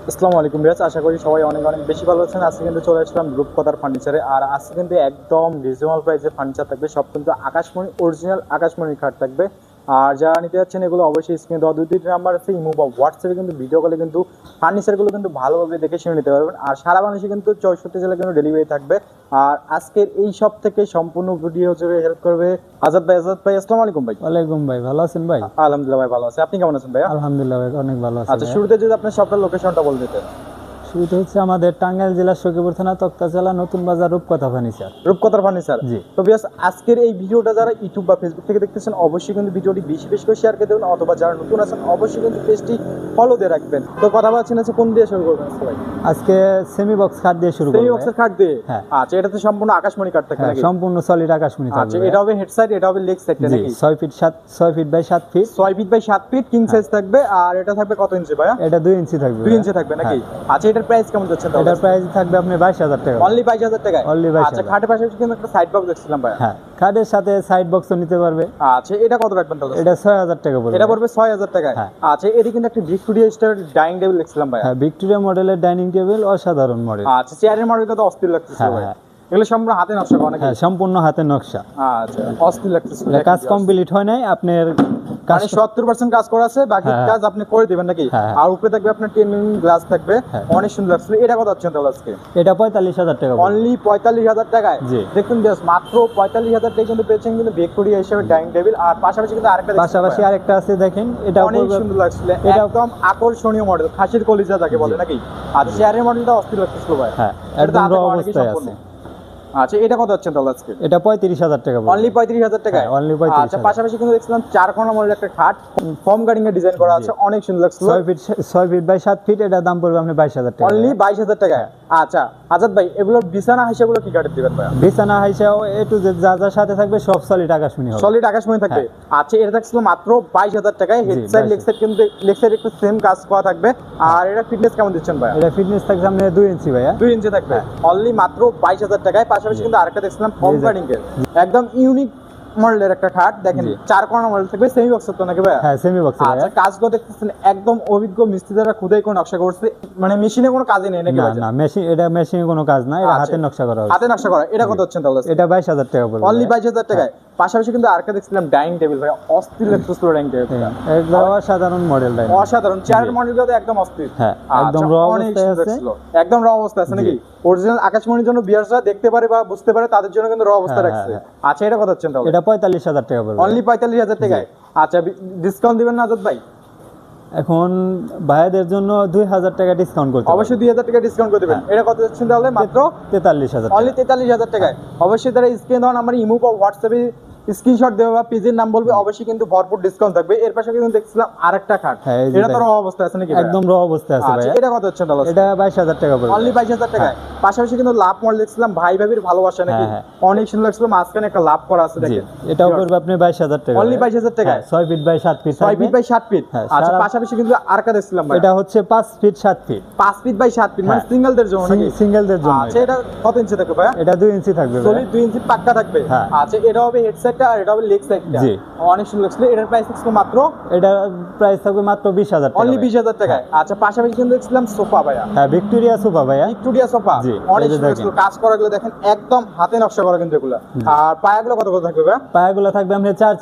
আসসালামু আলাইকুম ভিউয়ার্স, আশা করি সবাই অনেক অনেক বেশি ভালো আছেন। আজকে কিন্তু চলে আসলাম রূপকথার ফার্নিচারে। আর আজকে কিন্তু একদম রিজনেবল প্রাইসে ফার্নিচার থাকবে, সব কিন্তু আকাশমণি অরিজিনাল আকাশমণি খাট থাকবে। আর যারা নিতে যাচ্ছেন এগুলো অবশ্যই স্ক্রিনে দেওয়া দুই তিনটি নাম্বার আছে, ইমো বা হোয়াটসঅ্যাপে কিন্তু ভিডিও কলে কিন্তু ফার্নিচারগুলো কিন্তু ভালোভাবে দেখে শুনে নিতে পারবেন। আর সারা বাংলাদেশে কিন্তু 64 জেলা কিন্তু ডেলিভারি থাকবে। আর আজকের এই সব থেকে সম্পূর্ণ ভিডিও জুড়ে হেল্প করবে আজাদ ভাই। আজাদ ভাই, আসসালামু আলাইকুম ভাই। ওয়ালাইকুম ভাই, ভালো আছেন ভাই? আলহামদুলিল্লাহ ভাই, ভালো আছে। আপনি কেমন আছেন ভাইয়া? আলহামদুলিল্লাহ ভাই, অনেক ভালো আছি। আচ্ছা, শুরুতে যদি আপনার সবটার লোকেশনটা বলে দিতেন। শুরুতে হচ্ছে আমাদের টাঙ্গাইল জেলার সখীপুর থানা তক্তাচালা নতুন বাজার রূপকথা ফার্নিচার। রূপকথার ফার্নিচার। জি। তো ভিউয়ার্স, আজকের এই ভিডিওটা যারা ইউটিউব বা ফেসবুক থেকে দেখতেছেন অবশ্যই কিন্তু ভিডিওটি বেশি বেশি করে শেয়ার করে দেবেন, অথবা যারা নতুন আছেন অবশ্যই কিন্তু পেজটি ফলো দিয়ে রাখবেন। তো কথা বলছেন আছে কোন দিয়ে শুরু করবেন আজকে ভাই? আজকে সেমি বক্স খাট দিয়ে শুরু করব। সেমি বক্সের কাঠ দিয়ে? হ্যাঁ। আচ্ছা, এটা তো সম্পূর্ণ আকাশমণি কাঠ থাকবে নাকি? সম্পূর্ণ সলিড আকাশমণি থাকবে। আচ্ছা, এটা হবে হেড সাইড, এটা হবে লেগ সাইড জি, নাকি? 6 feet by 7 feet. 6 feet by 7 feet king size থাকবে। আর এটা থাকবে কত ইঞ্চি ভাইয়া? এটা 2 ইঞ্চি থাকবে। 2 ইঞ্চি থাকবে নাকি? আচ্ছা, এটার প্রাইস কেমন যাচ্ছে তাহলে? এটার প্রাইস থাকবে আপনি 22,000 টাকা। অনলি 22,000 টাকায়? Only 22,000 আচ্ছা, খাটের পাশাপাশি কিন্তু একটা সাইড বক্স দেখছিলাম ভাইয়া। হ্যাঁ, খাটের সাথে সাইড বক্সও নিতে পারবে। আচ্ছা, এটা কত রাখবেন তাহলে? এটা 6,000 টাকা পড়বে। এটা পড়বে 6,000 টাকায়। হ্যাঁ। আচ্ছা, এটি কিন্তু একটা ভিক্টোরিয়া স্টাইল ডাইনিং টেবিল দেখছিলাম ভাইয়া। হ্যাঁ, ভিক্টোরিয়া মডেলের ডাইনিং টেবিল, অসাধারণ মডেল। আচ্ছা, চেয়ারের মডেল কত অস্থির লাগতেছে হ্যাঁ, ভাই। হ্যাঁ। এগুলো সম্পূর্ণ হাতে নকশা করা নাকি? হ্যাঁ, সম্পূর্ণ হাতের নকশা। আচ্ছা, অস্থির লাগতেছে। এটা কাজ কমপ্লিট হয় নাই, আপনার কাজ মানে 70% কাজ করা আছে, বাকি হ্যাঁ, কাজ আপনি করে দিবেন নাকি? হ্যাঁ, হ্যাঁ। আর উপরে থাকবে আপনার 10 mm গ্লাস থাকবে, হ্যাঁ। অনেক সুন্দর লাগছে। এটা কত হচ্ছে তাহলে আজকে? এটা 45,000 টাকা পড়বে। অনলি 45,000 টাকায়? জি। দেখুন বেশ, মাত্র 45,000 টাকায় কিন্তু পেয়েছেন কিন্তু ভিক্টোরিয়া হিসেবে ডাইনিং টেবিল। আর পাশাপাশি কিন্তু আরেকটা দেখছি পাশাপাশি ভাইয়া। আরেকটা আছে, দেখেন এটা অনেক সুন্দর লাগছিল, এটা একদম আকর্ষণীয় মডেল, খাসির কলিজা যাকে বলে নাকি? আর চেয়ারের মডেলটা অস্থির লাগতেছিল ভাই। হ্যাঁ, এটা তো একদম হাতে র করা নাকি অবস্থায় সম্পূর্ণ? আছে। আচ্ছা, এটা কত হচ্ছে তাহলে আজকে? এটা 35,000 টাকা পড়বে। অনলি 35,000 টাকায়? হ্যাঁ, only 35,000 আচ্ছা, পাশাপাশি কিন্তু দেখছিলাম 4 কোণা মডেলের একটা খাট, ফর্ম কাটিং এর ডিজাইন করা আছে, অনেক সুন্দর লাগছিল। 6 ফিট বাই 7 ফিট, এটা দাম পড়বে আপনি 22,000 টাকা। অনলি 22,000 টাকায়? আচ্ছা, আজাদ ভাই, এগুলোর বিছানা হিসেবে কি কাটে দিবেন ভাই? বিছানা হাইসাও এ টু জেড যা যা সাথে থাকবে সব সলিড আকাশমণি হবে। সলিড আকাশমণি থাকবে? আচ্ছা, এটা থাকছিল মাত্র 22,000 টাকায়। হেড জি, সাইড লেগ 22,000 সাইড কিন্তু লেগ সাইড একটু সেম কাজ করা থাকবে। আর এটা ফিটনেস কেমন দিচ্ছেন ভাই? এটা ফিটনেস থাকবে আপনি 2 ইঞ্চি ভাইয়া। 2 ইঞ্চি থাকবে, অনলি মাত্র 22,000 টাকায়। পাশাপাশি কিন্তু আরেকটা দেখছিলাম ফর্ম জি, জি। কাটিং এর, একদম ইউনিক মডেলের একটা খাট দেখেন, জি। 4 কোণা মডেল থাকবে, সেমি বক্স তো নাকি ভাই? হ্যাঁ, সেমি বক্স আচ্ছা, ভাইয়া। কাজগুলো দেখতেছেন একদম অভিজ্ঞ মিস্ত্রি দ্বারা খুদাই করে নকশা করছে, মানে মেশিনে কোনো কাজই নেই নাকি না ভাই? না, মেশিন, এটা মেশিনে কোনো কাজ না, এটা আচ্ছা। হাতের নকশা করা হয়েছে। হাতে নকশা করা। এটা কত হচ্ছে তাহলে? এটা 22,000 টাকা পড়বে। অনলি 22,000 টাকায়। পাশাপাশি কিন্তু আরেকটা দেখছিলাম ডাইনিং টেবিল ভাই, অস্থির লাগতেছিল ডাইনিং টেবিল। একদম অসাধারণ মডেল। অসাধারণ, চেয়ারের মডেলটা তো একদম অস্থির। হ্যাঁ, একদম আচ্ছা, র অনেক অবস্থায় সুন্দর আছে। ছিল। একদম র অবস্থায় আছে নাকি? অরিজিনাল আকাশমণির জন্য বিয়াররা দেখতে পারে বা বুঝতে পারে, তাদের জন্য কিন্তু র অবস্থায় হ্যাঁ, রাখছে। হ্যাঁ, আচ্ছা, এটা কত হচ্ছে তাহলে? এটা 45,000 টাকা পড়বে। অনলি 45,000 টাকায়? আচ্ছা, ডিসকাউন্ট দিবেন না আজাদ ভাই? এখন ভাইদের জন্য 2,000 টাকা ডিসকাউন্ট করতে অবশ্যই 2,000 টাকা ডিসকাউন্ট করে দিবেন। এটা কত হচ্ছে তাহলে? মাত্র 43,000 অনলি 43,000 টাকায়। অবশ্যই তারা স্ক্রিন দেওয়া নাম্বার ইমো বা হোয়াটসঅ্যাপে স্ক্রিনশট দেবে বা পেজের নাম বলবে, অবশ্যই কিন্তু ভরপুর ডিসকাউন্ট থাকবে। এর পাশে কিন্তু দেখছিলাম আরেকটা খাট, হ্যাঁ, এই যে এটা তো দেখেন। র অবস্থায় আছে নাকি ভাইয়া? একদম র অবস্থায় আছে আচ্ছা, ভাইয়া। এটা কত হচ্ছে তাহলে? এটা 22,000 টাকা পড়বে। অনলি 22,000 টাকায়। পাশাপাশি কিন্তু লাভ মডেল দেখছিলাম, ভাই ভাবির ভালোবাসা নাকি? হ্যাঁ, হ্যাঁ। অনেক সুন্দর লাগছিল, মাঝখানে একটা লাভ করা আছে জি, দেখেন। এটাও পড়বে আপনি 22,000 টাকা। অনলি 22,000 টাকায়? 6 feet by 7 feet. 6 feet by 7 feet. হ্যাঁ, আচ্ছা, সারা- পাশাপাশি কিন্তু আরেকটা দেখছিলাম ভাই, এটা হচ্ছে 5 feet 7 feet. 5 feet by 7 feet, মানে হ্যাঁ। সিঙ্গেলদের জন্য নাকি? সিঙ্গেলদের জন্য। আচ্ছা, এটা কত ইঞ্চি থাকবে ভাইয়া? এটা 2 ইঞ্চি থাকবে ভাইয়া। সলিড 2 ইঞ্চি পাক্কা থাকবে। হ্যাঁ। আচ্ছা, এটা হবে হেড সাইডটা আর এটা হবে লেগ সাইডটা। জি। অনেক সুন্দর লাগছিল। এটার প্রাইস ছিল মাত্র এটা প্রাইস থাকবে মাত্র 20,000 টাকা। অনলি ভাইয়া। 20,000 টাকায়। আচ্ছা, পাশাপাশি কিন্তু দেখছিলাম সোফা ভাইয়া, হ্যাঁ, ভিক্টোরিয়া সোফা ভাইয়া। ভিক্টোরিয়া সোফা, জি, অনেক এই যে সুন্দর দেখেন। ছিল। কাজ করা গুলো দেখেন, একদম হাতে নকশা করা কিন্তু এগুলো। আর পায়াগুলো কত কত থাকবে ভাইয়া? পায়াগুলো থাকবে আপনি 4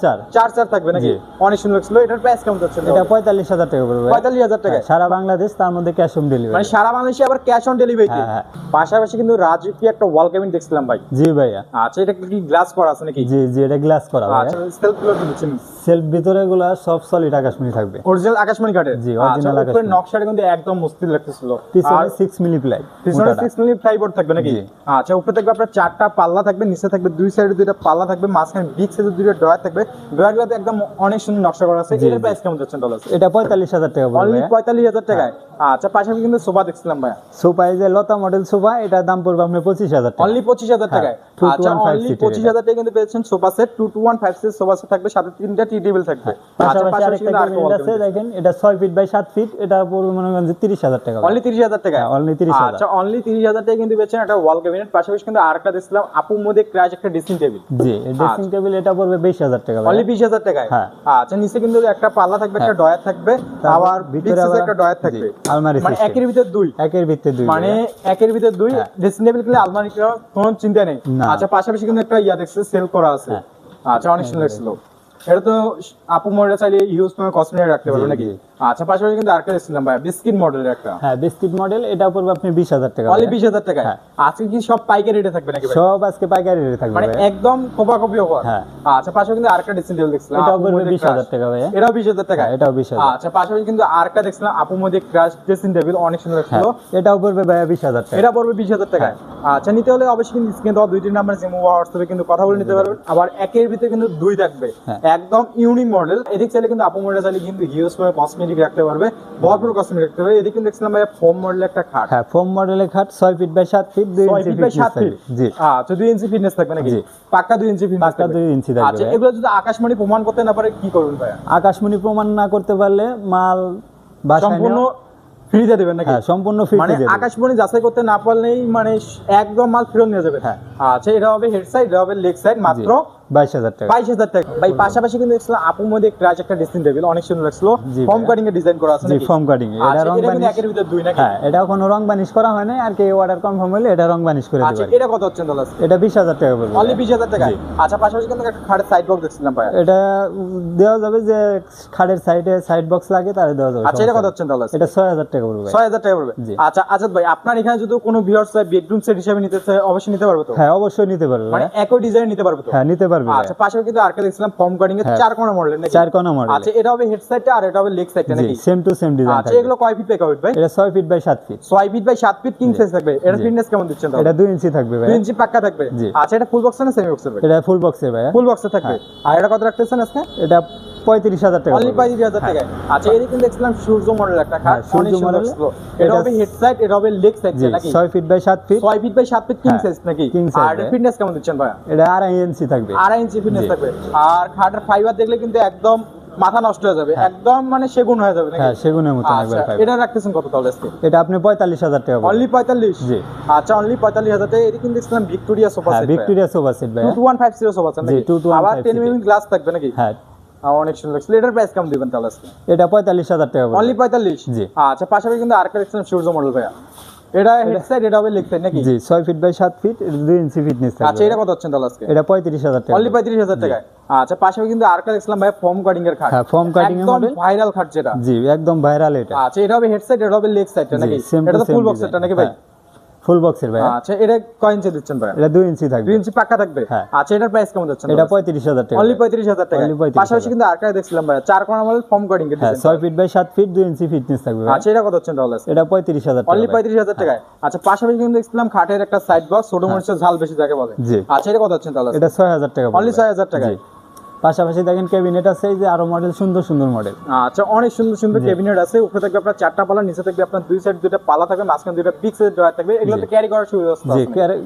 চার থাকবে নাকি? জি। অনেক সুন্দর ছিল। এটার প্রাইস কেমন যাচ্ছে? এটা 45,000 টাকা পড়বে ভাইয়া। 45,000 টাকায়। হ্যাঁ, সারা বাংলাদেশ, তার মধ্যে ক্যাশ অন মানে ডেলিভারি। সারা বাংলাদেশে আবার ক্যাশ অন ডেলিভারি। হ্যাঁ, হ্যাঁ। পাশাপাশি কিন্তু রাজকীয় একটা ওয়াল ক্যাবিনেট দেখছিলাম ভাই। জি ভাইয়া। আচ্ছা, এটা কি গ্লাস করা আছে নাকি? জি জি, এটা গ্লাস করা ভাইয়া। আচ্ছা, সেলফ গুলো কি দিচ্ছেন? সেলফ ভিতরে গুলা সব সলিড আকাশমণি থাকবে। অরিজিনাল আকাশমণি কাঠের? জি, আচ্ছা, original উপরের আকাশমণি। নকশাটা কিন্তু একদম মস্তির লাগতেছিল। পিছনে আর 6 মিলি প্লাই। পিছনে 6 মিলি প্লাইবোর্ড থাকবে নাকি? জি। আচ্ছা, উপরে থাকবে আপনার 4টা পাল্লা থাকবে, নিচে থাকবে 2 সাইডে 2টা পাল্লা থাকবে, মাঝখানে বিগ সাইজের 2টা ড্রয়ার থাকবে। ড্রয়ারগুলোতে একদম অনেক সুন্দর নকশা করা আছে। জি, এর জি। প্রাইস কেমন যাচ্ছে ডলার? এটা 45,000 টাকা পড়বে অনলি ভাইয়া। 45,000 টাকায়। আচ্ছা, পাশাপাশি কিন্তু সোফা দেখছিলাম ভাইয়া, সোফা, এই যে লতা মডেল সোফা, এটার দাম পড়বে আপনার 25,000 টাকা। অনলি 25,000 টাকায়। 2 to আচ্ছা, 1 5 অনলি seater 25,000 টাকায় কিন্তু পেয়েছেন sofa set. 2 to 1 5 seat sofa set থাকবে, সাথে 3টা টি টেবিল থাকবে। পাশাপাশি আরেকটা কেবিনেট আছে দেখেন, এটা 6 ফিট বাই 7 ফিট, এটা পড়বে মনে করেন যে 30,000 টাকা। অনলি 30,000 টাকা? অনলি 30,000। আচ্ছা, অনলি 30,000 টাকা কিন্তু পেয়েছেন একটা ওয়াল ক্যাবিনেট। পাশাপাশি কিন্তু আরেকটা দেখছিলাম আপুর মধ্যে ক্র্যাশ একটা ড্রেসিং টেবিল। জি, এই ড্রেসিং টেবিল এটা পড়বে 20,000 টাকা। অনলি 20,000 টাকায়? হ্যাঁ। আচ্ছা, নিচে কিন্তু একটা পাল্লা থাকবে, একটা ডয়ার থাকবে, আবার ভিতরে একটা ডয়ার থাকবে, আলমারি মানে একের ভিতর দুই। একের ভিতরে দুই, মানে একের ভিতর দুই ড্রেসিং টেবিল কিনলে আলমারি কেনার কোনো চিন্তা নেই। আচ্ছা, পাশাপাশি কিন্তু একটা দেখছে সেল করা আছে। আচ্ছা, অনেক সুন্দর ছিল। এটা তো আপু মডেল চাইলে ইউজ করে কসমেটিক রাখতে পারবে নাকি? আচ্ছা, পাশাপাশি কিন্তু আরেকটা দেখছিলাম ভাই, বিস্কিট মডেলের একটা। হ্যাঁ, বিস্কিট মডেল, এটা পড়বে আপনি 20,000 টাকা। অনলি 20,000 টাকা? আজকে কি সব পাইকারি রেটে থাকবে নাকি ভাই? সব আজকে পাইকারি রেটে থাকবে, মানে একদম কোপাকপি অফার। হ্যাঁ। আচ্ছা, পাশাপাশি কিন্তু আরেকটা ড্রেসিং টেবিল দেখছিলাম, এটা পড়বে 20,000 টাকা ভাই। এটাও 20,000 টাকা? এটাও 20,000। আচ্ছা, পাশাপাশি কিন্তু আরেকটা দেখছিলাম আপুর মধ্যে ক্রাশ ড্রেসিং টেবিল, অনেক সুন্দর ছিল। এটাও পড়বে ভাই 20,000 টাকা। এটা পড়বে 20,000 টাকা। আচ্ছা, নিতে হলে অবশ্যই কিন্তু স্ক্রিনে দেওয়া 2-3 নাম্বার জিমো বা হোয়াটসঅ্যাপে কিন্তু কথা বলে নিতে পারবেন। আবার একের ভিতরে কিন্তু দুই থাকবে, একদম ইউনিক মডেল। এদিক চাইলে কিন্তু আপু মডেল চাইলে কিন্তু ইউজ করে কসমেটিক রাখতে পারবে, ভরপুর কসমেটিক রাখতে পারবে। এদিকে কিন্তু দেখছিলাম ভাই ফোম মডেলের একটা খাট। হ্যাঁ, ফোম মডেলের খাট 6 feet by 7 feet, 2 inch fitness থাকবে। জি। আচ্ছা, 2 ইঞ্চি ফিটনেস থাকবে নাকি? পাক্কা 2 ইঞ্চি ফিটনেস? পাক্কা 2 ইঞ্চি থাকবে। আচ্ছা, এগুলো যদি আকাশমণি প্রমাণ করতে না পারে কি করবেন ভাই? আকাশমণি প্রমাণ না করতে পারলে মাল সম্পূর্ণ ফ্রিতে দিবেন নাকি? হ্যাঁ, সম্পূর্ণ ফ্রি। মানে আকাশমণি যাচাই করতে না পারলেই মানে একদম মাল ফেরত নিয়ে যাবেন। হ্যাঁ। আচ্ছা, এটা হবে হেড সাইড, এটা হবে লেগ সাইড, মাত্র 22,000 টাকা। 22,000 টাকা। ভাই পাশাপাশি কিন্তু দেখছিলাম আপুর মধ্যে ক্রাশ একটা ড্রেসিং টেবিল, অনেক সুন্দর লাগছিল। ফর্ম কাটিং এর ডিজাইন করা আছে জি, নাকি? Form cutting. এটা রং বানিশ একের ভিতর দুই নাকি? হ্যাঁ, এটা কোনো রং বানিশ করা হয় না, আর কি অর্ডার কনফার্ম হলে এটা রং বানিশ করে দিবেন। আচ্ছা, এটা কত হচ্ছে তাহলে? এটা 20,000 টাকা পড়বে। অনলি 20,000 টাকা? আচ্ছা, পাশাপাশি কিন্তু একটা খাটের সাইড বক্স দেখছিলাম ভাই। এটা দেওয়া যাবে, যে খাটের সাইডে সাইড বক্স লাগে তারে দেওয়া যাবে। আচ্ছা, এটা কত হচ্ছে তাহলে? এটা 6,000 টাকা পড়বে। 6,000 টাকা পড়বে? আচ্ছা আজাদ ভাই, আপনার এখানে যদি কোনো ভিউয়ার্স বেডরুম সেট হিসেবে নিতে চায় অবশ্যই নিতে পারবে তো? হ্যাঁ, অবশ্যই নিতে পারবে। মানে একই ডিজাইন নিতে পারবে তো? হ্যাঁ, নিতে পারবে। আচ্ছা, পাশাপাশি কিন্তু আরেকটা দেখছিলাম ফর্ম কাটিং এর 4 কোণা মডেল নাকি? 4 কোণা মডেল। আচ্ছা, এটা হবে হেড সাইডটা আর এটা হবে লেগ সাইডটা নাকি? Same to same design. আচ্ছা, এগুলো কয় ফিট বাই কয় ফিট ভাই? এটা 6 feet by 7 feet. 6 feet by 7 feet king size থাকবে। এটা ফিটনেস কেমন দিচ্ছেন তাহলে? এটা 2 ইঞ্চি থাকবে ভাই। 2 ইঞ্চি পাক্কা থাকবে? আচ্ছা, এটা ফুল বক্স না সেমি বক্সের ভাই? এটা ফুল বক্সের ভাই। ফুল বক্সে থাকবে। আর এটা কত রাখতেছেন আজকে? এটা 35,000 টাকা। অনলি 35,000 টাকা। আচ্ছা, এদিকে কিন্তু দেখছিলাম সূর্য মডেল একটা খাট, সূর্য মডেল। এটা হবে হেড সাইড, এটা হবে লেগ সাইড নাকি? 6 feet by 7 feet. 6 feet by 7 feet king size নাকি? আর ফিটনেস কেমন দিচ্ছেন ভাই? এটা 2.5 ইঞ্চি থাকবে। 2.5 ইঞ্চি ফিটনেস থাকবে। আর খাটের ফাইবার দেখলে কিন্তু একদম মাথা নষ্ট হয়ে যাবে, একদম মানে সেগুন হয়ে যাবে নাকি? হ্যাঁ, সেগুনের মতো একবার ফাইবার। এটা রাখতেছেন কত তাহলে আজকে? এটা আপনি 45,000 টাকা। অনলি 45? জি। আচ্ছা, অনলি 45,000 টাকা। এদিকে কিন্তু দেখছিলাম ভিক্টোরিয়া সোফা সেট। হ্যাঁ, ভিক্টোরিয়া সোফা সেট ভাই। 2150 সোফা সেট নাকি? 2150 আবার 10 mm গ্লাস থাকবে নাকি? হ্যাঁ, অনেক সুন্দর লাগছে। এটার প্রাইস কেমন দিবেন তাহলে আজকে? এটা 45,000 টাকা। অনলি 45? জি। আচ্ছা, পাশাপাশি কিন্তু আরেকটা দেখছিলাম সূর্য মডেল ভাইয়া। এটা হেড সাইড, এটা হবে লেগ সাইড নাকি? জি, 6 feet by 7 feet, 2 inch fitness থাকবে। আচ্ছা, এটা কত হচ্ছে তাহলে আজকে? এটা 35,000 টাকা। অনলি 35,000 টাকা। আচ্ছা, পাশাপাশি কিন্তু আরেকটা দেখছিলাম ভাই ফর্ম কাটিং এর খাট। হ্যাঁ, ফর্ম কাটিং এর মডেল, ভাইরাল খাট যেটা। জি, একদম ভাইরাল এটা। আচ্ছা, এটা হবে হেড সাইড, এটা হবে লেগ সাইডটা নাকি? এটা তো ফুল বক্সেরটা নাকি ভাই? ফুল বক্সের ভাই। আচ্ছা, এটা কয় ইঞ্চি দিচ্ছেন ভাই? এটা 2 ইঞ্চি থাকবে। 2 ইঞ্চি পাক্কা থাকবে? আচ্ছা, এটার প্রাইস কেমন যাচ্ছে? এটা 35,000 টাকা। অনলি 35,000 টাকা। Only 35,000 পাশাপাশি কিন্তু আরেকটা দেখছিলাম ভাই 4 কোণা মডেল ফর্ম কাটিং এর design. 6 feet by 7 feet, 2 inch fitness থাকবে। আচ্ছা, এটা কত হচ্ছে তাহলে? এটা 35,000 টাকা। অনলি 35,000 টাকা। আচ্ছা, পাশাপাশি কিন্তু দেখছিলাম খাটের একটা সাইড বক্স, ছোট মরিচের ঝাল বেশি যাকে বলে। জি। আচ্ছা, এটা কত হচ্ছে তাহলে? এটা 6,000 টাকা। অনলি 6,000 টাকা। পাশাপাশি দেখেন ক্যাবিনেট আছে, এই যে আরো মডেল, সুন্দর সুন্দর মডেল। আচ্ছা, অনেক সুন্দর সুন্দর ক্যাবিনেট আছে। উপরে থাকবে আপনার 4টা পাল্লা, নিচে থাকবে আপনার দুই সাইড দুইটা পাল্লা থাকবে, মাঝখানে দুইটা বিগ সাইজ ড্রয়ার থাকবে। এগুলোতে ক্যারি করার সুবিধা আছে? জি,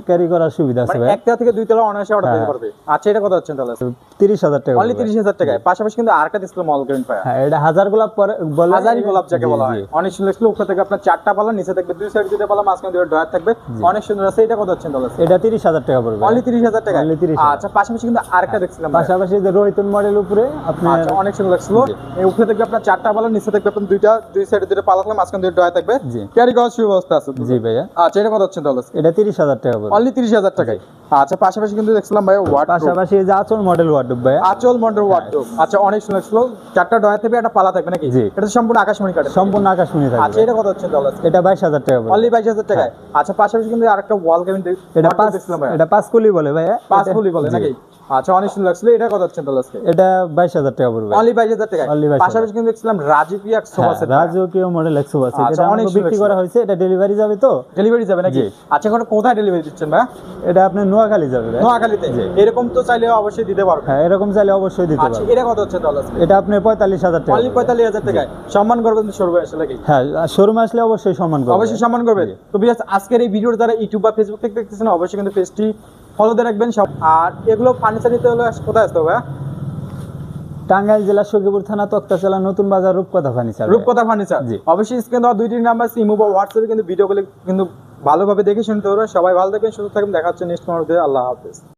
ক্যারি করার সুবিধা আছে ভাই। একটা থেকে দুই তলা অনায়াসে অর্ডার দিতে পারবে। আচ্ছা, এটা কত হচ্ছে তাহলে? 30,000 টাকা। অনলি 30,000 টাকা। পাশাপাশি কিন্তু আরেকটা ডিসপ্লে মডেল ক্যাবিনেট পায়। হ্যাঁ, এটা হাজার গোলাপ বলে, হাজারি গোলাপ যাকে বলা হয়। অনেক সুন্দর ছিল। উপরে থাকবে আপনার 4টা পাল্লা, নিচে থাকবে দুই সাইড দুইটা পাল্লা, মাঝখানে দুইটা ড্রয়ার থাকবে। অনেক সুন্দর আছে। এটা কত হচ্ছে তাহলে? এটা 30,000 টাকা পড়বে। অনলি 30,000 টাকা। অনলি 30,000। আচ্ছা, পাশাপাশি কিন্তু আরেকটা দেখছিলাম। পাশাপাশি যে রোহিতন মডেল উপরে আপনি। আচ্ছা, অনেক সুন্দর লাগছিল। এই উপরে থাকবে আপনার 4টা পাল্লা, নিচে থাকবে আপনার দুই সাইডে দুইটা পাল্লা থাকবে, মাঝখানে দুইটা ড্রয়ার থাকবে। ক্যারি করার সুব্যবস্থা আছে? জি ভাইয়া। আচ্ছা, এটা কত হচ্ছে তাহলে? এটা 30,000 টাকা পড়বে। অনলি 30,000 টাকায়। আচ্ছা, পাশাপাশি কিন্তু দেখছিলাম ভাই ওয়ার্ডরোব। পাশাপাশি যে আঁচল মডেল ওয়ার্ডরোব ভাই। আঁচল মডেল ওয়ার্ডরোব। আচ্ছা, অনেক সুন্দর ছিল। 4টা ড্রয়ার থাকবে, একটা পাল্লা থাকবে নাকি? এটা সম্পূর্ণ আকাশমণি কাঠের। সম্পূর্ণ আকাশমণি থাকবে। আচ্ছা, এটা কত হচ্ছে তাহলে? এটা 22,000 টাকা পড়বে। অনলি 22,000 টাকায়। আচ্ছা, পাশাপাশি কিন্তু আরেকটা ওয়াল ক্যাবিনেট এটা 5 কুলি বলে ভাই। 5 কুলি বলে নাকি? আচ্ছা, অনেক সুন্দর লাগছিল। এটা কত হচ্ছে তাহলে? এটা 22,000 টাকা পড়বে। অনলি 22,000 টাকায়। পাশাপাশি কিন্তু দেখছিলাম রাজকীয় সোফা সেট। রাজকীয় মডেল এক সোফা সেট। আচ্ছা, এটা অনেক বিক্রি করা হয়েছে। এটা ডেলিভারি যাবে তো? ডেলিভারি যাবে নাকি? আচ্ছা, এখন কোথায় ডেলিভারি দিচ্ছেন ভাই? এটা আপনি নোয়াখালী যাবে ভাই। নোয়াখালীতে? এরকম তো চাইলে অবশ্যই দিতে পারবে। হ্যাঁ, এরকম চাইলে অবশ্যই দিতে আচ্ছা, পারবে। এটা কত হচ্ছে তাহলে? এটা আপনি 45,000 টাকা। অনলি 45,000 টাকায়। সম্মান করবেন তো শোরুমে আসলে কি? হ্যাঁ, শোরুমে আসলে অবশ্যই সম্মান করবে। অবশ্যই সম্মান করবে। তো বিয়াস, আজকের এই ভিডিওটা যারা ইউটিউব বা ফেসবুক থেকে দেখতেছেন অবশ্যই কিন্তু পেজটি ফলো দিয়ে রাখবেন সব। আর এগুলো ফার্নিচার নিতে হলে কোথায় আসতে হবে? টাঙ্গাইল জেলা সখীপুর থানা তক্তাচলা নতুন বাজার রূপকথা ফার্নিচার। রূপকথা ফার্নিচার। জি। অবশ্যই স্ক্রিনে দেওয়া 2টি নাম্বার ইমো বা হোয়াটসঅ্যাপে কিন্তু ভিডিওগুলো কিন্তু ভালোভাবে দেখে শুনতে পারবেন। সবাই ভালো থাকবেন, সুস্থ থাকবেন, দেখা হচ্ছে নেক্সট ভিডিওতে। আল্লাহ হাফেজ।